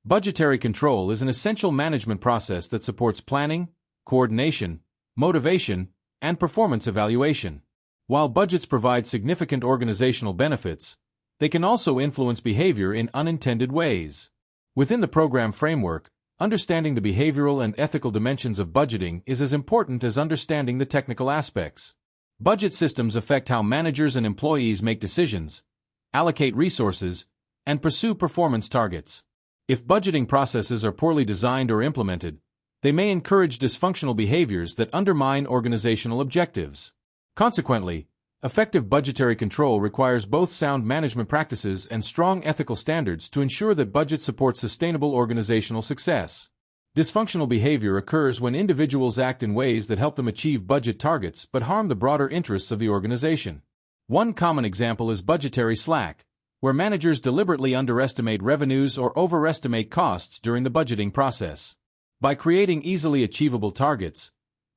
Budgetary control is an essential management process that supports planning, coordination, motivation, and performance evaluation. While budgets provide significant organizational benefits, they can also influence behavior in unintended ways. Within the program framework, understanding the behavioral and ethical dimensions of budgeting is as important as understanding the technical aspects. Budget systems affect how managers and employees make decisions, allocate resources, and pursue performance targets. If budgeting processes are poorly designed or implemented, they may encourage dysfunctional behaviors that undermine organizational objectives. Consequently, effective budgetary control requires both sound management practices and strong ethical standards to ensure that budgets support sustainable organizational success. Dysfunctional behavior occurs when individuals act in ways that help them achieve budget targets but harm the broader interests of the organization. One common example is budgetary slack, where managers deliberately underestimate revenues or overestimate costs during the budgeting process. By creating easily achievable targets,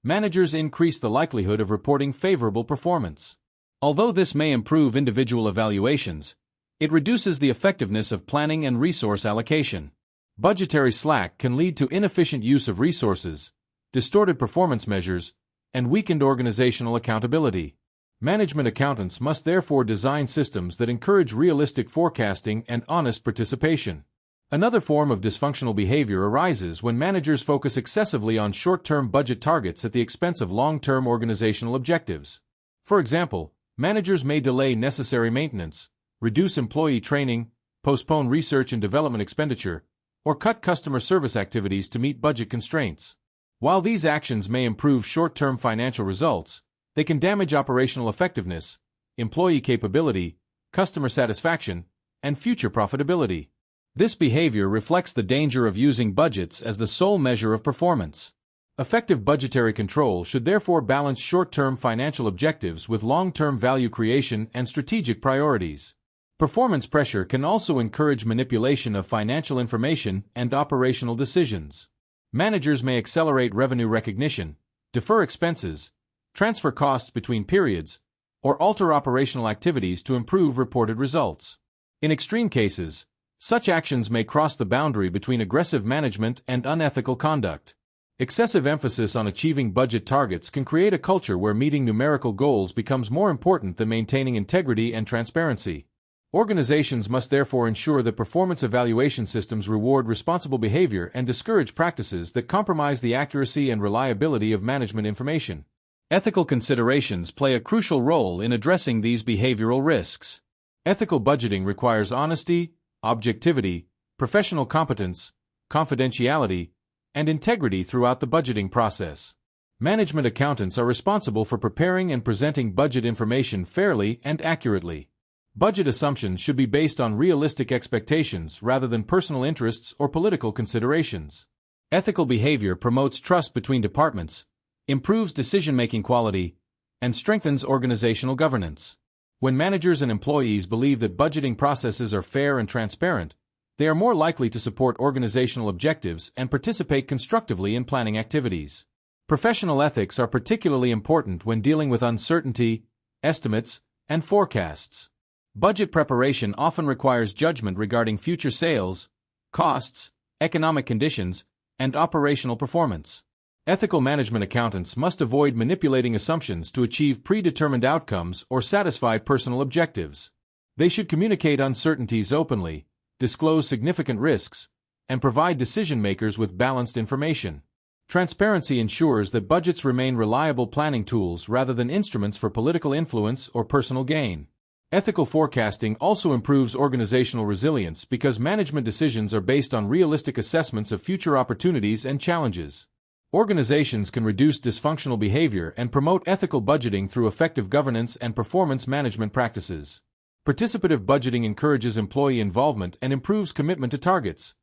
managers increase the likelihood of reporting favorable performance. Although this may improve individual evaluations, it reduces the effectiveness of planning and resource allocation. Budgetary slack can lead to inefficient use of resources, distorted performance measures, and weakened organizational accountability. Management accountants must therefore design systems that encourage realistic forecasting and honest participation. Another form of dysfunctional behavior arises when managers focus excessively on short-term budget targets at the expense of long-term organizational objectives. For example, managers may delay necessary maintenance, reduce employee training, postpone research and development expenditure, or cut customer service activities to meet budget constraints. While these actions may improve short-term financial results, they can damage operational effectiveness, employee capability, customer satisfaction, and future profitability. This behavior reflects the danger of using budgets as the sole measure of performance. Effective budgetary control should therefore balance short-term financial objectives with long-term value creation and strategic priorities. Performance pressure can also encourage manipulation of financial information and operational decisions. Managers may accelerate revenue recognition, defer expenses, transfer costs between periods, or alter operational activities to improve reported results. In extreme cases, such actions may cross the boundary between aggressive management and unethical conduct. Excessive emphasis on achieving budget targets can create a culture where meeting numerical goals becomes more important than maintaining integrity and transparency. Organizations must therefore ensure that performance evaluation systems reward responsible behavior and discourage practices that compromise the accuracy and reliability of management information. Ethical considerations play a crucial role in addressing these behavioral risks. Ethical budgeting requires honesty, objectivity, professional competence, confidentiality, and integrity throughout the budgeting process. Management accountants are responsible for preparing and presenting budget information fairly and accurately. Budget assumptions should be based on realistic expectations rather than personal interests or political considerations. Ethical behavior promotes trust between departments, improves decision-making quality, and strengthens organizational governance. When managers and employees believe that budgeting processes are fair and transparent, they are more likely to support organizational objectives and participate constructively in planning activities. Professional ethics are particularly important when dealing with uncertainty, estimates, and forecasts. Budget preparation often requires judgment regarding future sales, costs, economic conditions, and operational performance. Ethical management accountants must avoid manipulating assumptions to achieve predetermined outcomes or satisfy personal objectives. They should communicate uncertainties openly, disclose significant risks, and provide decision-makers with balanced information. Transparency ensures that budgets remain reliable planning tools rather than instruments for political influence or personal gain. Ethical forecasting also improves organizational resilience because management decisions are based on realistic assessments of future opportunities and challenges. Organizations can reduce dysfunctional behavior and promote ethical budgeting through effective governance and performance management practices. Participative budgeting encourages employee involvement and improves commitment to targets,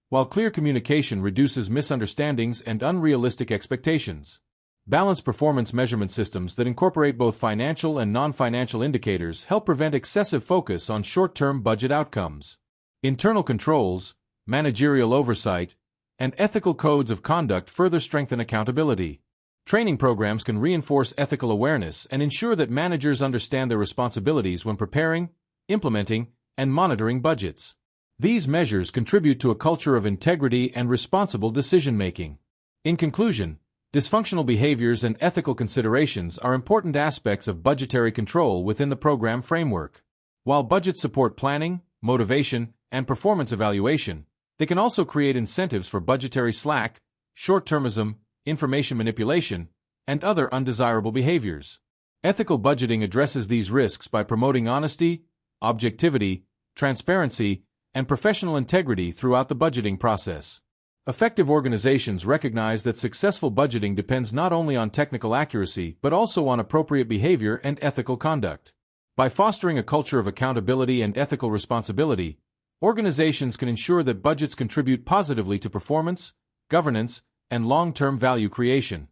while clear communication reduces misunderstandings and unrealistic expectations. Balanced performance measurement systems that incorporate both financial and non-financial indicators help prevent excessive focus on short-term budget outcomes. Internal controls, managerial oversight, and ethical codes of conduct further strengthen accountability. Training programs can reinforce ethical awareness and ensure that managers understand their responsibilities when preparing, implementing, and monitoring budgets. These measures contribute to a culture of integrity and responsible decision-making. In conclusion, dysfunctional behaviors and ethical considerations are important aspects of budgetary control within the program framework. While budgets support planning, motivation, and performance evaluation, they can also create incentives for budgetary slack, short-termism, information manipulation, and other undesirable behaviors. Ethical budgeting addresses these risks by promoting honesty, objectivity, transparency, and professional integrity throughout the budgeting process. Effective organizations recognize that successful budgeting depends not only on technical accuracy but also on appropriate behavior and ethical conduct. By fostering a culture of accountability and ethical responsibility, organizations can ensure that budgets contribute positively to performance, governance, and long-term value creation.